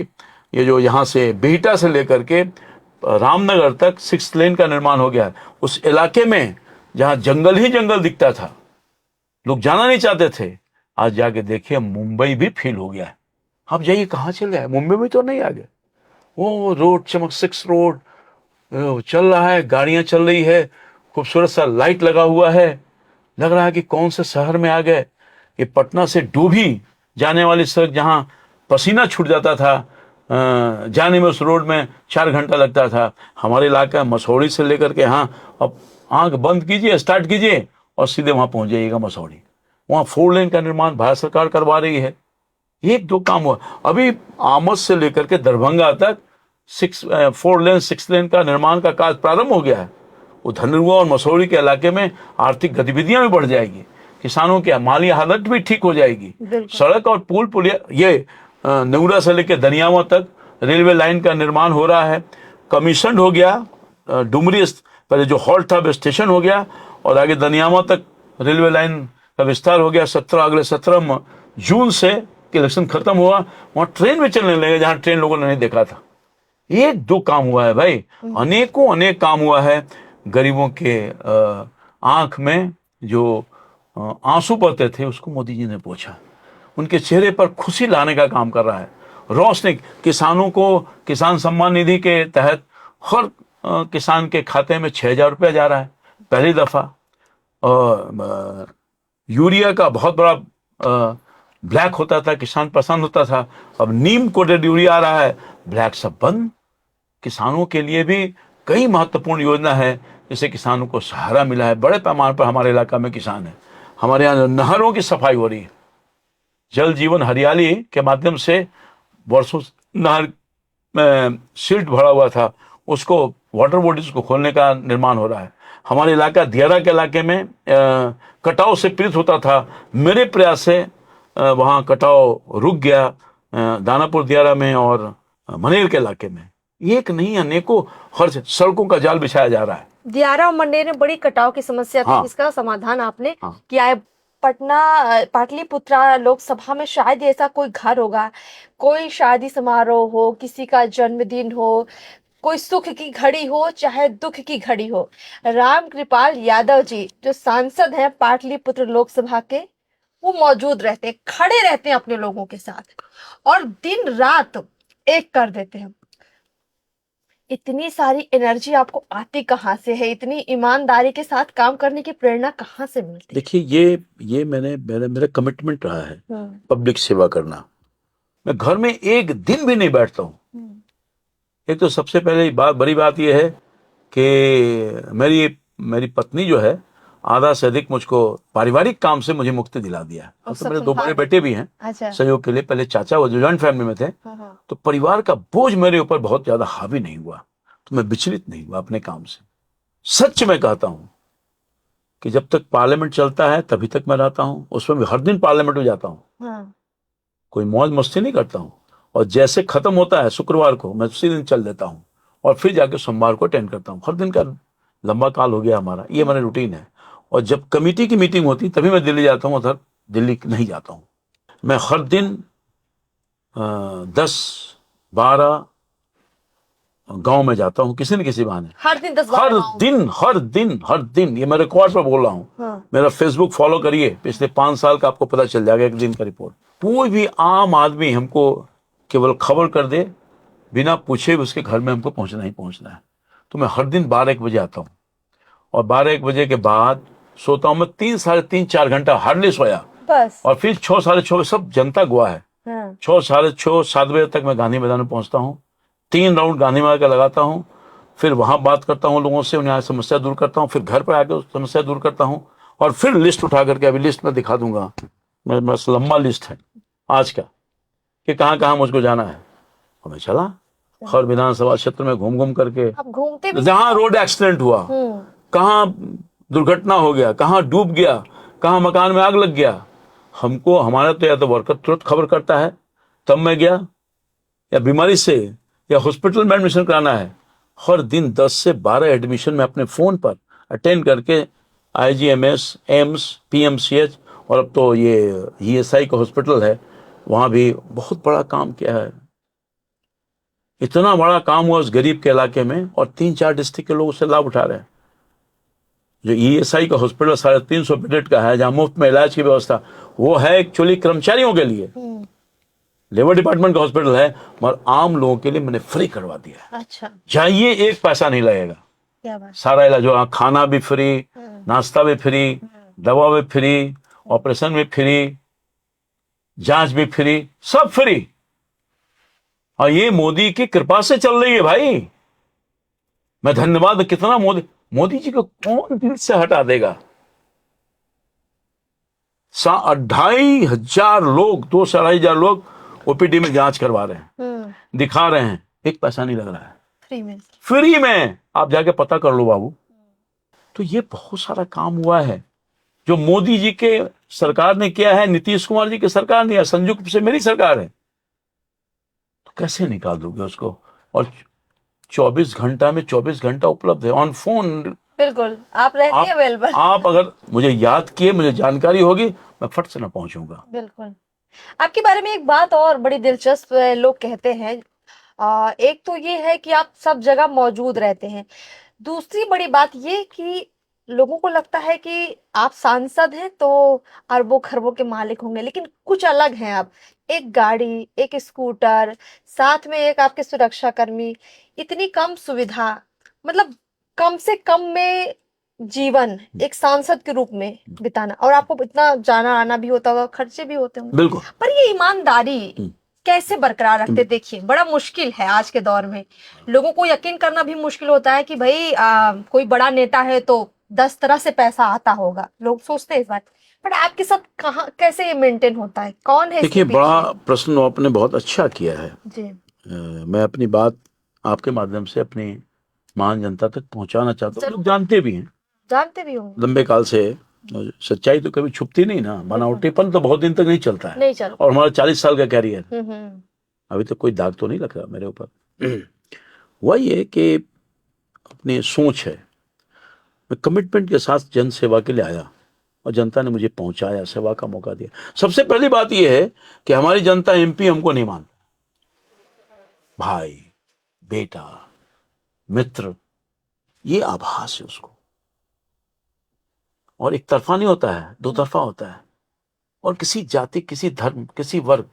Speaker 2: ये जो यहाँ से बिहटा से लेकर के रामनगर तक 6 लेन का निर्माण हो गया है। उस इलाके में जहाँ जंगल ही जंगल दिखता था, लोग जाना नहीं चाहते थे, आज जाके देखिए मुंबई भी फील हो गया है। आप जाइए कहाँ चल गए, मुंबई में तो नहीं आ गए। वो रोड चमक 6 रोड चल रहा है, गाड़ियां चल रही है, खूबसूरत सा लाइट लगा हुआ है, लग रहा है कि कौन से शहर में आ गए। ये पटना से डूबी जाने वाली सड़क जहां पसीना छूट जाता था जाने में उस रोड में 4 घंटा लगता था। हमारे इलाका मसौड़ी से लेकर के, हाँ, अब आंख बंद कीजिए, स्टार्ट कीजिए और सीधे वहां पहुंच जाइएगा मसौड़ी। वहां 4 लेन का निर्माण भारत सरकार करवा रही है। एक दो काम हुआ। अभी आमद से लेकर के दरभंगा तक 4 लेन 6 लेन का निर्माण का कार्य प्रारंभ हो गया है। वो धनरुआ और मसौड़ी के इलाके में आर्थिक गतिविधियां भी बढ़ जाएगी, किसानों की माली हालत भी ठीक हो जाएगी। सड़क और पुल पुलिया, ये नेवरा से लेकर दनियावा तक रेलवे लाइन का निर्माण हो रहा है। कमीशन हो गया डुमरी, पहले जो हॉल्ट था स्टेशन हो गया, और आगे दनियावा तक रेलवे लाइन का विस्तार हो गया। अगले 17 जून से इलेक्शन खत्म हुआ, वहां ट्रेन भी चलने लगे जहां ट्रेन लोगों ने नहीं देखा था। एक दो काम हुआ है भाई, अनेकों अनेक काम हुआ है। गरीबों के आंख में जो आंसू बहते थे उसको मोदी जी ने पोंछा, उनके चेहरे पर खुशी लाने का काम कर रहा है। रोशनी, किसानों को किसान सम्मान निधि के तहत हर किसान के खाते में 6,000 रुपया जा रहा है पहली दफा। यूरिया का बहुत बड़ा ब्लैक होता था, किसान पसंद होता था, अब नीम कोटेड यूरिया आ रहा है, ब्लैक सब बंद। किसानों के लिए भी कई महत्वपूर्ण योजना है, जिससे किसानों को सहारा मिला है। बड़े पैमाने पर हमारे इलाका में किसान है। हमारे यहाँ नहरों की सफाई हो रही है, जल जीवन हरियाली के माध्यम से वर्षों नहर में सिल्ट भरा हुआ था, उसको वाटर बॉडीज को खोलने का निर्माण हो रहा है। हमारे इलाका दियारा के इलाके में कटाव से पीड़ित होता था, मेरे प्रयास से वहाँ कटाव रुक गया, दानापुर दियारा में और मनेर के इलाके में। एक नहीं अनेकों हर सड़कों का जाल बिछाया जा रहा है।
Speaker 1: दियारा और मंडेर में बड़ी कटाव की समस्या थी, जिसका समाधान आपने किया है। पाटलिपुत्रा लोकसभा में शायद ऐसा कोई घर होगा, कोई शादी समारोह हो, किसी का जन्मदिन हो, कोई सुख की घड़ी हो चाहे दुख की घड़ी हो, रामकृपाल यादव जी जो सांसद हैं पाटलिपुत्र लोकसभा के, वो मौजूद रहते हैं, खड़े रहते हैं अपने लोगों के साथ और दिन रात एक कर देते हैं। इतनी एनर्जी एनर्जी आपको आती कहाँ से है? इतनी ईमानदारी के साथ काम करने की प्रेरणा कहाँ से मिलती है?
Speaker 2: देखिए, ये मेरा कमिटमेंट रहा है पब्लिक सेवा करना। मैं घर में एक दिन भी नहीं बैठता हूँ। एक तो सबसे पहले बड़ी बात यह है कि मेरी पत्नी जो है आधा से अधिक मुझको पारिवारिक काम से मुझे मुक्ति दिला दिया है। तो मेरे 2 बड़े बेटे भी हैं। अच्छा। सहयोग के लिए पहले चाचा वो जो जॉइंट फैमिली में थे, तो परिवार का बोझ मेरे ऊपर बहुत ज्यादा हावी नहीं हुआ, तो मैं विचलित नहीं हुआ अपने काम से। सच में कहता हूं कि जब तक पार्लियामेंट चलता है तभी तक मैं रहता हूं, उसमें भी हर दिन पार्लियामेंट में जाता हूं। कोई मौज मस्ती नहीं करता हूं, और जैसे खत्म होता है शुक्रवार को मैं उसी दिन चल देता हूं और फिर जाके सोमवार को अटेंड करता हूं। हर दिन का लंबा काल हो गया हमारा, ये मेरा रूटीन है। और जब कमेटी की मीटिंग होती तभी मैं दिल्ली जाता हूँ, उधर दिल्ली नहीं जाता हूँ। मैं हर दिन 10-12 गांव में जाता हूँ किसी न किसी बहाने।
Speaker 1: हर दिन 10
Speaker 2: हर दिन ये मैं रिकॉर्ड पर बोल रहा हूँ। मेरा फेसबुक फॉलो करिए, पिछले 5 साल का आपको पता चल जाएगा एक दिन का रिपोर्ट। कोई भी आम आदमी हमको केवल खबर कर दे, बिना पूछे उसके घर में हमको पहुंचना ही पहुंचना है। तो मैं हर दिन 12-1 बजे आता हूँ और 12-1 बजे के बाद सोता हूँ मैं 3-3.5-4 घंटा हार्डली सोया बस। और फिर 6-6:30 सब जनता गुआ है। 6-6:30-7 बजे तक मैं गांधी मैदान में पहुंचता हूँ। 3 राउंड गांधी मैदान का लगाता हूँ, फिर वहां बात करता हूँ लोगों से, उन्हें समस्या दूर करता हूँ, फिर घर पर आकर समस्या दूर करता हूँ, और फिर लिस्ट उठा करके, अभी लिस्ट में दिखा दूंगा, मेरा लंबा लिस्ट है आज का कि कहाँ कहाँ मुझको जाना है। और मैं चला हर विधानसभा क्षेत्र में घूम करके, जहाँ रोड एक्सीडेंट हुआ, कहाँ दुर्घटना हो गया, कहाँ डूब गया, कहाँ मकान में आग लग गया, हमको हमारा तो या तो वर्कर तुरंत खबर करता है तब मैं गया, या बीमारी से या हॉस्पिटल में एडमिशन कराना है। हर दिन 10 से 12 एडमिशन में अपने फोन पर अटेंड करके IGMS, एम्स, PMCH, और अब तो ये ESI का हॉस्पिटल है, वहां भी बहुत बड़ा काम किया है। इतना बड़ा काम हुआ उस गरीब के इलाके में, और 3-4 डिस्ट्रिक्ट के लोग उससे लाभ उठा रहे हैं। जो ESI का हॉस्पिटल 350 बेड का है, जहां मुफ्त में इलाज की व्यवस्था, वो है एक्चुअली कर्मचारियों के लिए, लेबर डिपार्टमेंट का हॉस्पिटल है, मगर आम लोगों के लिए मैंने फ्री करवा दिया। अच्छा। जाइए, 1 पैसा नहीं लगेगा, क्या बात। सारा इलाज, खाना भी फ्री, नाश्ता भी फ्री, दवा भी फ्री, ऑपरेशन भी फ्री, जांच भी फ्री, सब फ्री। और ये मोदी की कृपा से चल रही है भाई। मैं धन्यवाद कितना मोदी जी को कौन दिल से हटा देगा। 2,500 लोग 2,000 लोग ओपीडी में जांच करवा रहे हैं, दिखा रहे हैं, एक पैसा नहीं लग रहा है, फ्री में। आप जाके पता कर लो बाबू। तो ये बहुत सारा काम हुआ है जो मोदी जी के सरकार ने किया है, नीतीश कुमार जी की सरकार ने, संयुक्त से मेरी सरकार है। तो कैसे निकाल दोगे उसको? और 24 घंटा में 24 घंटा उपलब्ध है ऑन फोन।
Speaker 1: बिल्कुल, आप रहते हैं अवेलेबल। आप
Speaker 2: अगर मुझे याद किए, मुझे जानकारी होगी, मैं फट से ना पहुंचूंगा।
Speaker 1: बिल्कुल। आपके बारे में एक बात और बड़ी दिलचस्प लोग कहते हैं, एक तो ये है कि आप सब जगह मौजूद रहते हैं। दूसरी बड़ी बात ये कि लोगों को लगता है कि आप सांसद हैं तो अरबों खरबों के मालिक होंगे, लेकिन कुछ अलग हैं आप। एक गाड़ी, एक स्कूटर, साथ में एक आपके सुरक्षा कर्मी, इतनी कम सुविधा, मतलब कम से कम में जीवन एक सांसद के रूप में बिताना, और आपको इतना जाना आना भी होता होगा, खर्चे भी होते होंगे।
Speaker 2: बिल्कुल।
Speaker 1: पर ये ईमानदारी कैसे बरकरार रखते? देखिए, बड़ा मुश्किल है आज के दौर में। लोगों को यकीन करना भी मुश्किल होता है कि भाई कोई बड़ा नेता है तो 10 तरह से पैसा आता होगा, लोग सोचते हैं इस बात। बट आपके साथ कहाँ कैसे ये मेंटेन होता है? कौन है?
Speaker 2: देखिए, बड़ा प्रश्न आपने बहुत अच्छा किया है
Speaker 1: जी।
Speaker 2: मैं अपनी बात आपके माध्यम से अपनी महान जनता तक पहुंचाना चाहता हूँ। लोग जानते भी होंगे लंबे काल से। सच्चाई तो कभी छुपती नहीं ना, बनावटीपन तो बहुत दिन तक नहीं चलता है। और हमारा 40 साल का कैरियर, अभी तक कोई दाग तो नहीं लग रहा मेरे ऊपर। वही है कि अपनी सोच है। मैं कमिटमेंट के साथ जन सेवा के लिए आया और जनता ने मुझे पहुंचाया, सेवा का मौका दिया। सबसे पहली बात यह है कि हमारी जनता, एमपी हमको नहीं मानता। भाई, बेटा, मित्र, ये आभास है उसको। और एक तरफा नहीं होता है, दो तरफा होता है। और किसी जाति, किसी धर्म, किसी वर्ग,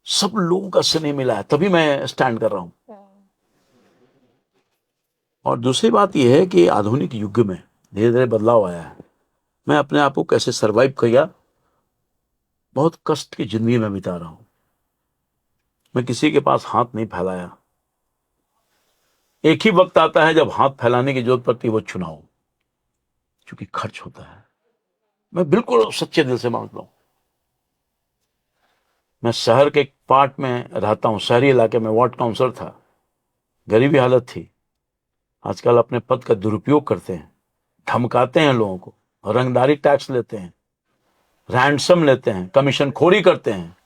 Speaker 2: सब लोगों का स्नेह मिला है, तभी मैं स्टैंड कर रहा हूं। और दूसरी बात यह है कि आधुनिक युग में धीरे धीरे बदलाव आया है। मैं अपने आप को कैसे सरवाइव किया, बहुत कष्ट की जिंदगी में बिता रहा हूं। मैं किसी के पास हाथ नहीं फैलाया। एक ही वक्त आता है जब हाथ फैलाने की जरूरत पड़ती है, वो चुनाव, क्योंकि खर्च होता है। मैं बिल्कुल सच्चे दिल से मांगता हूं। मैं शहर के एक पार्ट में रहता हूं, शहरी इलाके में वार्ड काउंसलर था। गरीबी हालत थी। आजकल अपने पद का दुरुपयोग करते हैं, धमकाते हैं लोगों को, रंगदारी टैक्स लेते हैं, रैंसम लेते हैं, कमीशन खोरी करते हैं।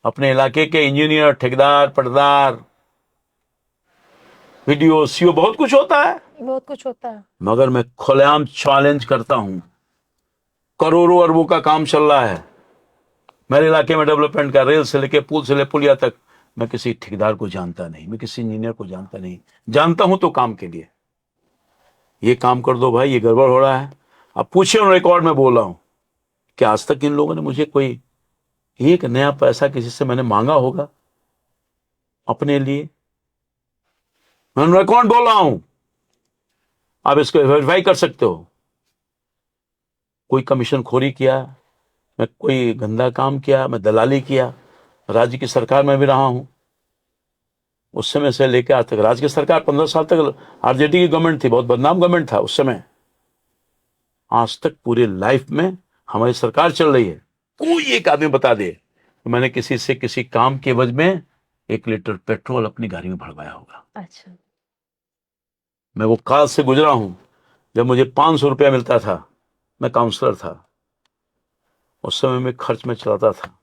Speaker 2: अपने इलाके के इंजीनियर, ठेकेदार, पटदार, वीडियो, सीओ, बहुत कुछ होता है। मगर मैं खुलेआम चैलेंज करता हूं। करोड़ों अरबों का काम चल रहा है मेरे इलाके में डेवलपमेंट का, रेल से लेके पुल से लेके पुलिया तक। मैं किसी ठेकेदार को जानता नहीं, मैं किसी इंजीनियर को जानता नहीं। जानता हूं तो काम के लिए, ये काम कर दो भाई, ये गड़बड़ हो रहा है। अब पूछे, रिकॉर्ड में बोल रहा हूं कि आज तक इन लोगों ने मुझे कोई एक नया पैसा किसी से मैंने मांगा होगा अपने लिए? मैं रिकॉर्ड बोल रहा हूं, आप इसको वेरीफाई कर सकते हो। कोई कमीशन खोरी किया, मैं कोई गंदा काम किया, मैं दलाली किया? राज्य की सरकार में भी रहा हूं, उस समय से लेकर आज तक। राज्य की सरकार 15 साल तक आरजेडी की गवर्नमेंट थी, बहुत बदनाम गवर्नमेंट था उस समय। आज तक पूरे लाइफ में हमारी सरकार चल रही है। कोई एक आदमी बता दे तो मैंने किसी से किसी काम के एवज में 1 लीटर पेट्रोल अपनी गाड़ी में भरवाया होगा। अच्छा। मैं वो काल से गुजरा हूं जब मुझे 500 रुपया मिलता था। मैं काउंसलर था उस समय, में खर्च में चलाता था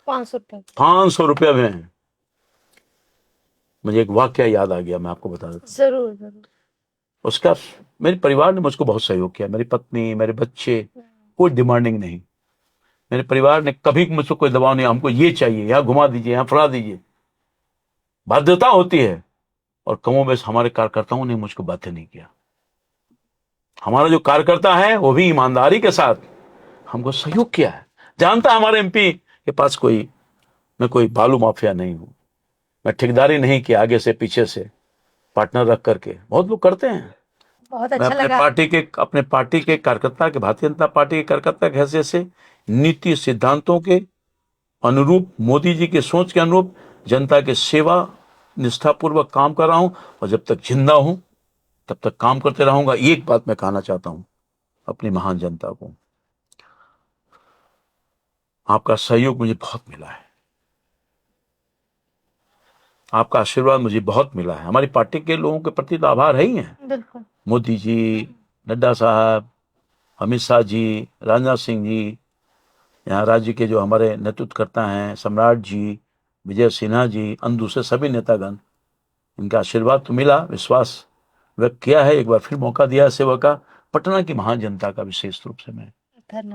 Speaker 2: 500 रुपया में। मुझे एक वाकया याद आ गया, मैं आपको बता देता हूं। जरूर। उसका मेरे परिवार ने मुझको बहुत सहयोग किया। मेरी पत्नी, मेरे बच्चे, कोई डिमांडिंग नहीं। मेरे परिवार ने कभी मुझको कोई दबाव नहीं, हमको ये चाहिए, यहाँ घुमा दीजिए, यहाँ फड़ा दीजिए। बाध्यता होती है, और कमोबेश हमारे कार्यकर्ताओं ने मुझको बाध्य नहीं किया। हमारा जो कार्यकर्ता है वो भी ईमानदारी के साथ हमको सहयोग किया है। जानता है हमारे एमपी के पास मैं कोई बालू माफिया नहीं हूं। मैं ठेकेदारी नहीं किया, आगे से पीछे से पार्टनर रख करके। बहुत लोग करते हैं। बहुत अच्छा लगा। अपने पार्टी के कार्यकर्ता के, भारतीय जनता पार्टी के कार्यकर्ता की हैसियत से नीति सिद्धांतों के अनुरूप, मोदी जी की सोच के अनुरूप जनता की सेवा निष्ठापूर्वक काम कर रहा हूं और जब तक जिंदा हूं तब तक काम करते रहूंगा। एक बात मैं कहना चाहता हूं अपनी महान जनता को, आपका सहयोग मुझे बहुत मिला है, आपका आशीर्वाद मुझे बहुत मिला है। हमारी पार्टी के लोगों के प्रति तो आभार है ही है।
Speaker 1: बिल्कुल।
Speaker 2: मोदी जी, नड्डा साहब, अमित शाह जी, राजनाथ सिंह जी, यहाँ राज्य के जो हमारे नेतृत्व करता हैं, सम्राट जी, विजय सिन्हा जी, अन्य दूसरे सभी नेतागण, इनका आशीर्वाद तो मिला, विश्वास व्यक्त किया है, एक बार फिर मौका दिया है सेवा का। पटना की महान जनता का विशेष रूप से मैं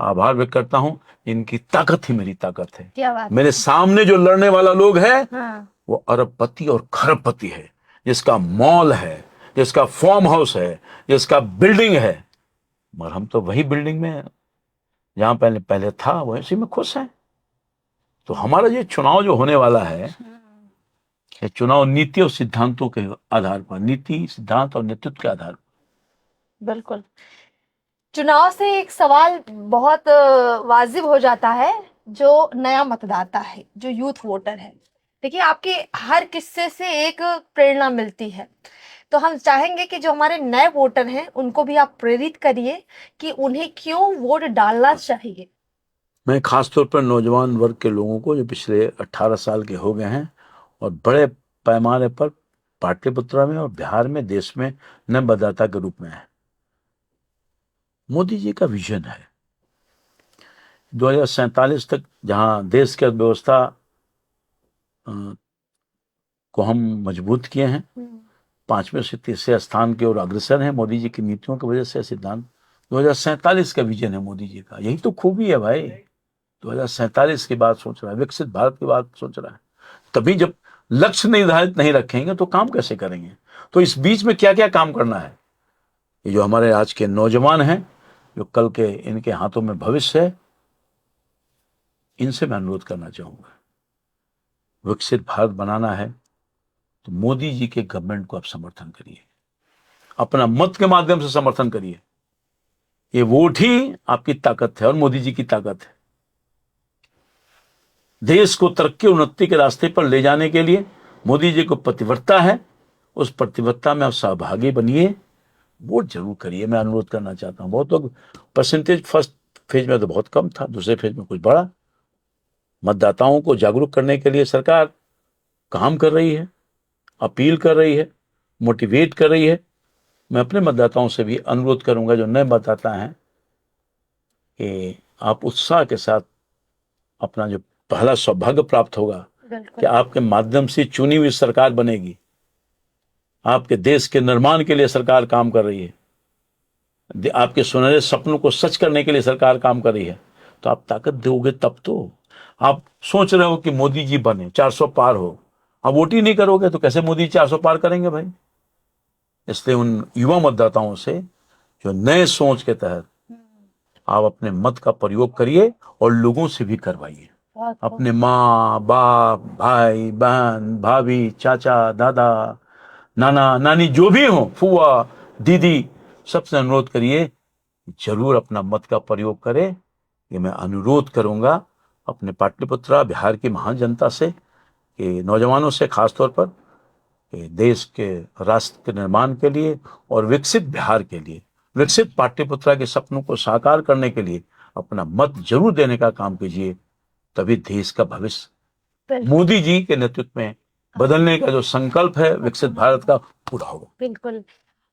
Speaker 2: आभार व्यक्त करता हूं। इनकी ताकत ही मेरी ताकत है।
Speaker 1: क्या बात
Speaker 2: मेरे सामने जो लड़ने वाला लोग है
Speaker 1: हाँ।
Speaker 2: वो अरबपति और खरबपति है, जिसका मॉल है, जिसका फार्म हाउस है, जिसका बिल्डिंग है, मगर हम तो वही बिल्डिंग में जहां पहले पहले था वैसे में खुश हैं। तो हमारा ये चुनाव जो होने वाला है, ये चुनाव नीति और सिद्धांतों के आधार पर, नीति, सिद्धांत और नेतृत्व के आधार पर।
Speaker 1: बिल्कुल। चुनाव से एक सवाल बहुत वाजिब हो जाता है, जो नया मतदाता है, जो यूथ वोटर है। देखिए, आपके हर किस्से से एक प्रेरणा मिलती है, तो हम चाहेंगे कि जो हमारे नए वोटर हैं उनको भी आप प्रेरित करिए कि उन्हें क्यों वोट डालना चाहिए।
Speaker 2: मैं खासतौर पर नौजवान वर्ग के लोगों को जो पिछले 18 साल के हो गए हैं और बड़े पैमाने पर पाटलिपुत्रा में और बिहार में, देश में नए मतदाता के रूप में है, मोदी जी का विजन है 2047 तक, जहां देश की अर्थव्यवस्था को हम मजबूत किए हैं, 5वें से 3रे स्थान की ओर अग्रसर है मोदी जी की नीतियों की वजह से। सिद्धांत 2047 का विजन है मोदी जी का, यही तो खूबी है भाई। 2047 की बात सोच रहा है, विकसित भारत की बात सोच रहा है। तभी जब लक्ष्य निर्धारित नहीं रखेंगे तो काम कैसे करेंगे? तो इस बीच में क्या क्या काम करना है, ये जो हमारे आज के नौजवान हैं, जो कल के इनके हाथों में भविष्य है, इनसे मैं अनुरोध करना चाहूंगा, विकसित भारत बनाना है तो मोदी जी के गवर्नमेंट को आप समर्थन करिए, अपना मत के माध्यम से समर्थन करिए। ये वोट ही आपकी ताकत है और मोदी जी की ताकत है। देश को तरक्की उन्नति के रास्ते पर ले जाने के लिए मोदी जी को प्रतिबद्धता है, उस प्रतिबद्धता में आप सहभागी बनिए, वोट जरूर करिए। मैं अनुरोध करना चाहता हूं। बहुत लोग परसेंटेज फर्स्ट फेज में तो बहुत कम था, दूसरे फेज में कुछ बढ़ा। मतदाताओं को जागरूक करने के लिए सरकार काम कर रही है, अपील कर रही है, मोटिवेट कर रही है। मैं अपने मतदाताओं से भी अनुरोध करूंगा, जो नए मतदाता हैं, कि आप उत्साह के साथ अपना जो पहला सौभाग्य प्राप्त होगा कि आपके माध्यम से चुनी हुई सरकार बनेगी, आपके देश के निर्माण के लिए सरकार काम कर रही है, आपके सुनहरे सपनों को सच करने के लिए सरकार काम कर रही है, तो आप ताकत दोगे तब तो। आप सोच रहे हो कि मोदी जी बने, 400 पार हो, आप वोट ही नहीं करोगे तो कैसे मोदी 400 पार करेंगे भाई? इसलिए उन युवा मतदाताओं से जो नए सोच के तहत आप अपने मत का प्रयोग करिए और लोगों से भी करवाइए। अपने माँ बाप, भाई बहन, भाभी, चाचा, दादा, नाना नानी, जो भी हो, फुआ, दीदी, सबसे अनुरोध करिए, जरूर अपना मत का प्रयोग करें। ये मैं अनुरोध करूंगा अपने पाटलिपुत्रा बिहार की महान जनता से, कि नौजवानों से खासतौर पर, कि देश के राष्ट्र के निर्माण के लिए और विकसित बिहार के लिए, विकसित पाटलिपुत्रा के सपनों को साकार करने के लिए अपना मत जरूर देने का काम कीजिए। तभी देश का भविष्य मोदी जी के नेतृत्व में बदलने का जो संकल्प है विकसित भारत का, पूरा होगा।
Speaker 1: बिल्कुल।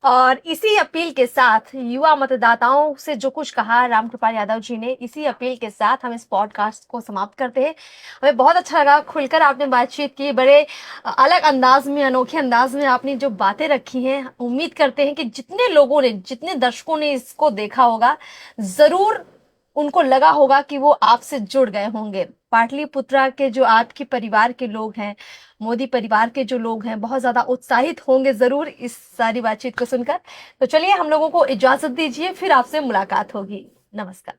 Speaker 1: और इसी अपील के साथ युवा मतदाताओं से जो कुछ कहा रामकृपाल यादव जी ने, इसी अपील के साथ हम इस पॉडकास्ट को समाप्त करते हैं। हमें बहुत अच्छा लगा, खुलकर आपने बातचीत की, बड़े अलग अंदाज में, अनोखे अंदाज में आपने जो बातें रखी हैं। उम्मीद करते हैं कि जितने लोगों ने, जितने दर्शकों ने इसको देखा होगा, जरूर उनको लगा होगा कि वो आपसे जुड़ गए होंगे। पाटलिपुत्रा के जो आपके परिवार के लोग हैं, मोदी परिवार के जो लोग हैं, बहुत ज्यादा उत्साहित होंगे जरूर इस सारी बातचीत को सुनकर। तो चलिए, हम लोगों को इजाजत दीजिए, फिर आपसे मुलाकात होगी। नमस्कार।